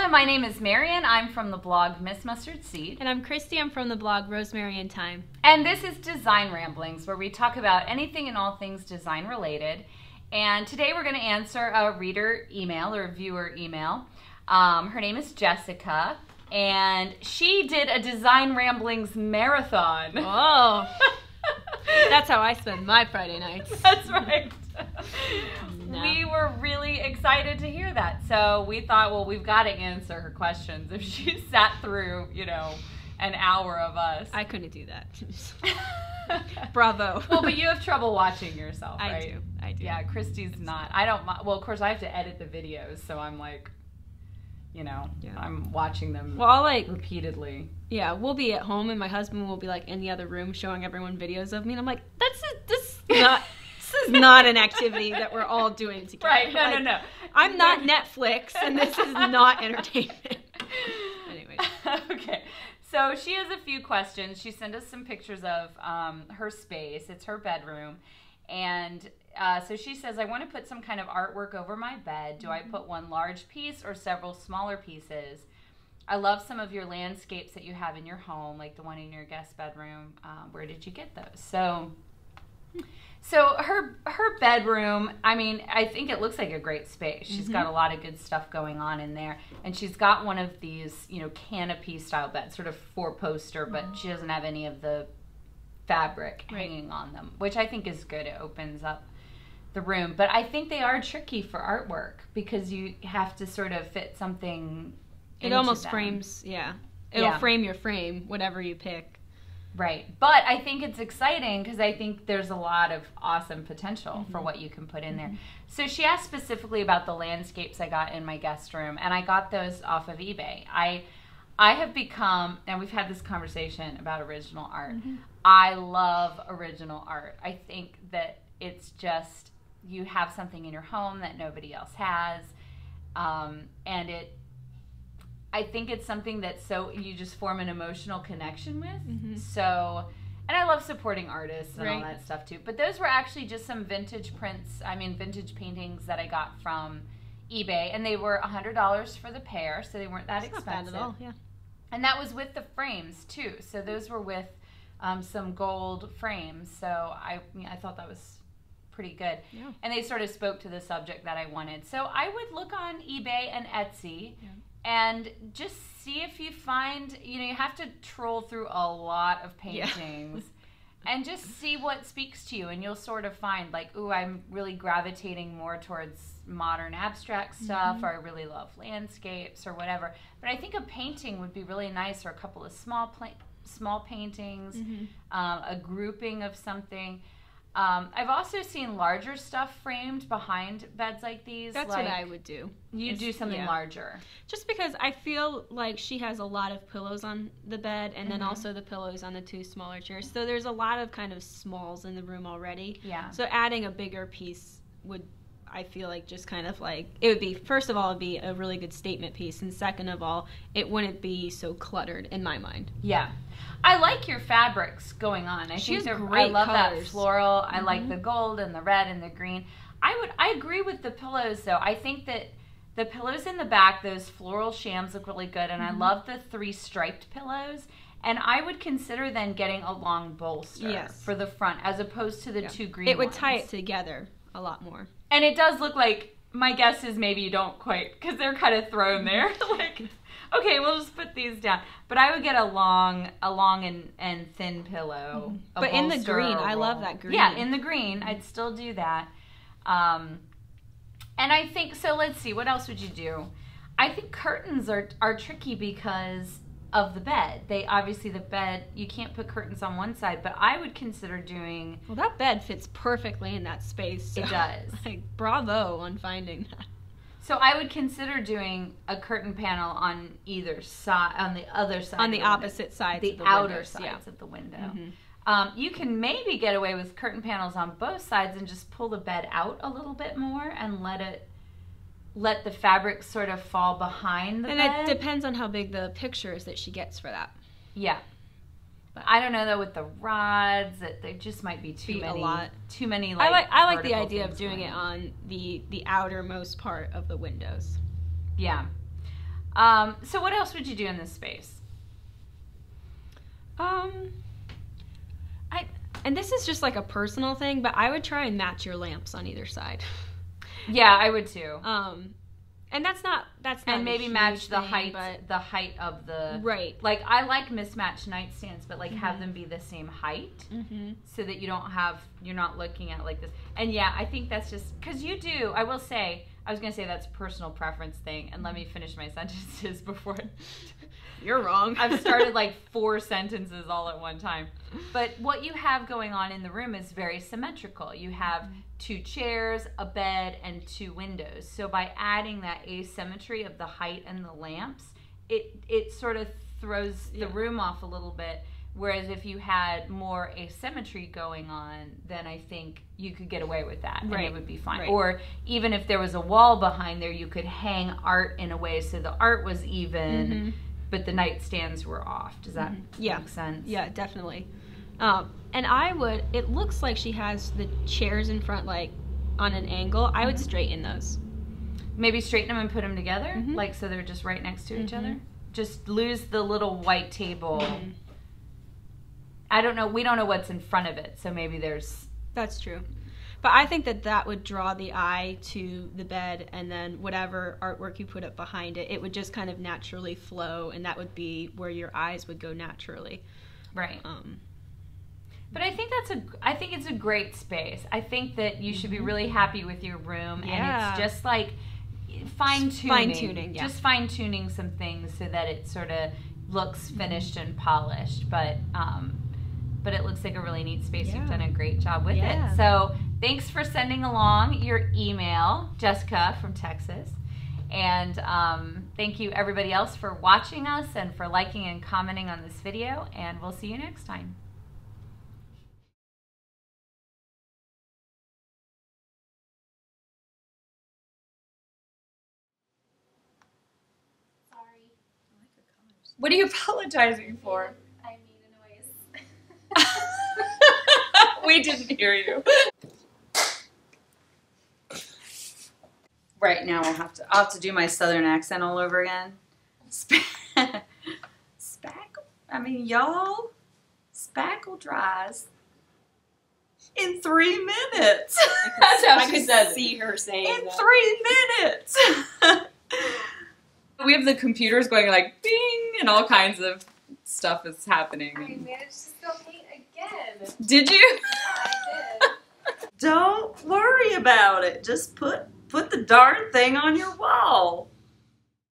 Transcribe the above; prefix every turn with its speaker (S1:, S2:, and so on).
S1: Hello, my name is Marian. I'm from the blog Miss Mustard Seed.
S2: And I'm Kriste. I'm from the blog Rosemary in Time.
S1: And this is Design Ramblings, where we talk about anything and all things design related. And today we're going to answer a reader email or a viewer email. Her name is Jessica, and she did a Design Ramblings marathon.
S2: Oh, that's how I spend my Friday nights.
S1: That's right.
S2: No.
S1: We were really excited to hear that. So we thought, well, we've got to answer her questions. If she sat through, an hour of us.
S2: I couldn't do that. Bravo.
S1: Well, but you have trouble watching yourself, right?
S2: I do.
S1: Yeah, Kriste's not. I don't. Well, of course, I have to edit the videos, so I'm like, I'm watching them repeatedly.
S2: Yeah, we'll be at home, and my husband will be like in the other room showing everyone videos of me, and I'm like, this is not an activity that we're all doing together.
S1: Right? No.
S2: I'm not Netflix, and this is not entertainment. Anyway.
S1: Okay. So she has a few questions. She sent us some pictures of her space. It's her bedroom. And so she says, I want to put some kind of artwork over my bed. Do I put one large piece or several smaller pieces? I love some of your landscapes that you have in your home, like the one in your guest bedroom. Where did you get those? So her bedroom, I think it looks like a great space. She's got a lot of good stuff going on in there. And she's got one of these, canopy style beds, sort of four-poster, but she doesn't have any of the fabric hanging on them, which I think is good. It opens up the room. But I think they are tricky for artwork because you have to sort of fit something into
S2: It almost
S1: them.
S2: frames, It'll frame your frame, whatever you pick.
S1: Right. But I think it's exciting because I think there's a lot of awesome potential for what you can put in there. So she asked specifically about the landscapes I got in my guest room, and I got those off of eBay. I have become, and we've had this conversation about original art. I love original art. I think that it's just, you have something in your home that nobody else has, and I think it's something that you just form an emotional connection with. So, and I love supporting artists and all that stuff too. But those were actually just some vintage vintage paintings that I got from eBay, and they were $100 for the pair, so they weren't that expensive.
S2: Not bad at all, yeah.
S1: And that was with the frames too. So those were with some gold frames. So I thought that was pretty good.
S2: Yeah.
S1: And they sort of spoke to the subject that I wanted. So I would look on eBay and Etsy. Yeah. And just see if you find, you have to troll through a lot of paintings and just see what speaks to you. And you'll sort of find like, ooh, I'm really gravitating more towards modern abstract stuff, or I really love landscapes or whatever. But I think a painting would be really nice, or a couple of small paintings, a grouping of something. I've also seen larger stuff framed behind beds like these.
S2: That's what I would do.
S1: You do something larger.
S2: Just because I feel like she has a lot of pillows on the bed, and then also the pillows on the two smaller chairs. So there's a lot of kind of smalls in the room already. Yeah. So adding a bigger piece would, I feel like, just kind of like, it would be, first of all, it'd be a really good statement piece, and second of all, it wouldn't be so cluttered in my mind.
S1: Yeah. I like your fabrics going on. I love that floral. I like the gold and the red and the green. I agree with the pillows though. I think that the pillows in the back, those floral shams look really good, and I love the 3 striped pillows. And I would consider then getting a long bolster for the front as opposed to the 2 green ones.
S2: It would tie it together a lot more.
S1: And it does look like, my guess is maybe you don't quite, because they're kind of thrown there. Like, okay, we'll just put these down. But I would get a long and thin pillow.
S2: But in the green, I love that green.
S1: Yeah, in the green, I'd still do that. And I think, so let's see, what else would you do? I think curtains are tricky because of the bed. The bed, you can't put curtains on one side, but I would consider doing...
S2: Well, that bed fits perfectly in that space. So,
S1: it does.
S2: Like, bravo on finding that.
S1: So I would consider doing a curtain panel on either side, on the other side.
S2: On the opposite sides of the window.
S1: The outer sides of the window. You can maybe get away with curtain panels on both sides and just pull the bed out a little bit more and let the fabric sort of fall behind the bed.
S2: And it depends on how big the picture is that she gets for that.
S1: Yeah. But I don't know though with the rods, that there just might be too many.
S2: A lot.
S1: Too many.
S2: I like the idea of doing it on the outermost part of the windows.
S1: Yeah. So what else would you do in this space?
S2: And this is just like a personal thing, but I would try and match your lamps on either side.
S1: Yeah, I would too.
S2: And that's not
S1: and maybe match the
S2: thing,
S1: height of the
S2: right.
S1: Like I like mismatched nightstands, but like have them be the same height, so that you're not looking at like this. And yeah, I think that's just because you do. I will say, I was gonna say that's a personal preference thing, and let me finish my sentences before.
S2: You're wrong.
S1: I've started like 4 sentences all at one time. But what you have going on in the room is very symmetrical. You have 2 chairs, a bed, and 2 windows. So by adding that asymmetry of the height and the lamps, it sort of throws the room off a little bit. Whereas if you had more asymmetry going on, then I think you could get away with that, and it would be fine. Right. Or even if there was a wall behind there, you could hang art in a way so the art was even, but the nightstands were off. Does that make sense?
S2: Yeah, definitely. And it looks like she has the chairs in front like on an angle. I would straighten those.
S1: Maybe straighten them and put them together, like so they're just right next to each other. Just lose the little white table. I don't know. We don't know what's in front of it, so maybe there's...
S2: That's true. But I think that would draw the eye to the bed, and then whatever artwork you put up behind it, it would just kind of naturally flow, and that would be where your eyes would go naturally.
S1: Right. But I think it's a great space. I think that you should be really happy with your room, and it's just like fine-tuning. Just fine-tuning some things so that it sort of looks finished and polished. But it looks like a really neat space. You've done a great job with it. So thanks for sending along your email, Jessica from Texas. And thank you everybody else for watching us and for liking and commenting on this video. And we'll see you next time.
S3: Sorry.
S4: What are you apologizing for?
S3: I made a noise.
S4: We didn't hear you. Right now I'll have to do my southern accent all over again. Spackle. I mean, y'all, spackle dries in 3 minutes.
S5: That's how she says it.
S4: See her saying
S5: in
S4: that.
S5: 3 minutes.
S4: We have the computers going like bing and all kinds of stuff is happening.
S3: I managed to still paint again.
S4: Did you?
S3: Yeah, I did.
S5: Don't worry about it. Just put the darn thing on your wall.